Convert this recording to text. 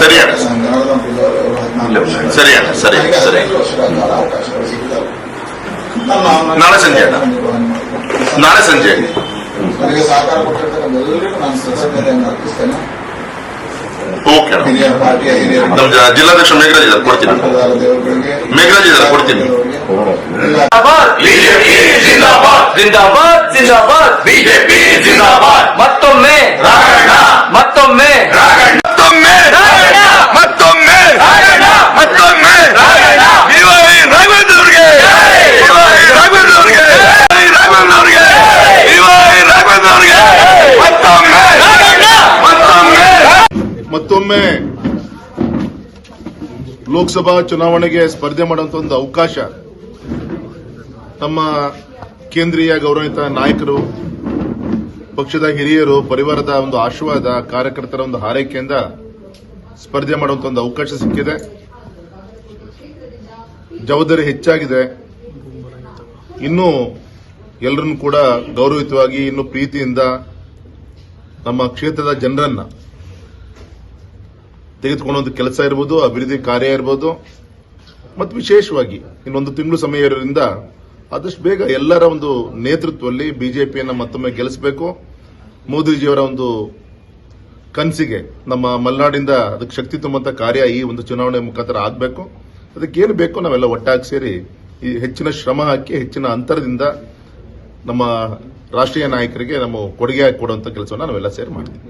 ಸರಿಯಾದ ನಾಳೆ ಸಂಜೆ ನನಗೆ ಸಹಕಾರ ಕೊಟ್ಟಿರ್ತಕ್ಕಂಥ ಎಲ್ಲರಿಗೂ ನಾನು ಕೃತಜ್ಞತೆಯನ್ನು ಅರ್ಪಿಸ್ತೇನೆ. ಓಕೆ ನಮ್ಮ ಜಿಲ್ಲಾಧ್ಯಕ್ಷ ಮೇಘರಾಜ್ ಇದ್ದಾರೆ, ಕೊಡ್ತೀನಿ. ಮೇಘರಾಜ್ ಇದ್ದಾರೆ, ಕೊಡ್ತೀನಿ. ಬಿಜೆಪಿ ಜಿಂದಾಬಾದ್. ಮತ್ತೊಮ್ಮೆ ಮತ್ತೊಮ್ಮೆ ಮತ್ತೊಮ್ಮೆ ಮತ್ತೊಮ್ಮೆ ಮತ್ತೊಮ್ಮೆ ರಾಘವೇಂದ್ರವ್ರಿಗೆ ಮತ್ತೊಮ್ಮೆ ಲೋಕಸಭಾ ಚುನಾವಣೆಗೆ ಸ್ಪರ್ಧೆ ಮಾಡುವಂತ ಒಂದು ಅವಕಾಶ ನಮ್ಮ ಕೇಂದ್ರೀಯ ಗೌರವಿತ ನಾಯಕರು, ಪಕ್ಷದ ಹಿರಿಯರು, ಪರಿವಾರದ ಒಂದು ಆಶೀರ್ವಾದ, ಕಾರ್ಯಕರ್ತರ ಒಂದು ಹಾರೈಕೆಯಿಂದ ಸ್ಪರ್ಧೆ ಮಾಡುವಂತ ಒಂದು ಅವಕಾಶ ಸಿಕ್ಕಿದೆ. ಜವಾಬ್ದಾರಿ ಹೆಚ್ಚಾಗಿದೆ. ಇನ್ನೂ ಎಲ್ಲರನ್ನು ಕೂಡ ಗೌರವಿತವಾಗಿ, ಇನ್ನು ಪ್ರೀತಿಯಿಂದ ನಮ್ಮ ಕ್ಷೇತ್ರದ ಜನರನ್ನ ತೆಗೆದುಕೊಳ್ಳುವಂತ ಕೆಲಸ ಇರಬಹುದು, ಅಭಿವೃದ್ಧಿ ಕಾರ್ಯ ಇರಬಹುದು, ಮತ್ತು ವಿಶೇಷವಾಗಿ ಇನ್ನೊಂದು ತಿಂಗಳು ಸಮಯ ಇರೋದ್ರಿಂದ ಆದಷ್ಟು ಬೇಗ ಎಲ್ಲರ ಒಂದು ನೇತೃತ್ವದಲ್ಲಿ ಬಿಜೆಪಿಯನ್ನು ಮತ್ತೊಮ್ಮೆ ಗೆಲ್ಲಿಸಬೇಕು. ಮೋದಿಜಿಯವರ ಒಂದು ಕನಸಿಗೆ ನಮ್ಮ ಮಲೆನಾಡಿಂದ ಅದಕ್ಕೆ ಶಕ್ತಿ ತುಂಬುವಂತ ಕಾರ್ಯ ಈ ಒಂದು ಚುನಾವಣೆ ಮುಖಾಂತರ ಆಗಬೇಕು. ಅದಕ್ಕೇನು ಬೇಕೋ ನಾವೆಲ್ಲ ಒಟ್ಟಾಗಿ ಸೇರಿ ಈ ಹೆಚ್ಚಿನ ಶ್ರಮ ಹಾಕಿ ಹೆಚ್ಚಿನ ಅಂತರದಿಂದ ನಮ್ಮ ರಾಷ್ಟ್ರೀಯ ನಾಯಕರಿಗೆ ನಮ್ಮ ಕೊಡುಗೆ ಕೊಡುವಂತ ಕೆಲಸವನ್ನು ನಾವೆಲ್ಲ ಸೇರಿ ಮಾಡ್ತೀವಿ.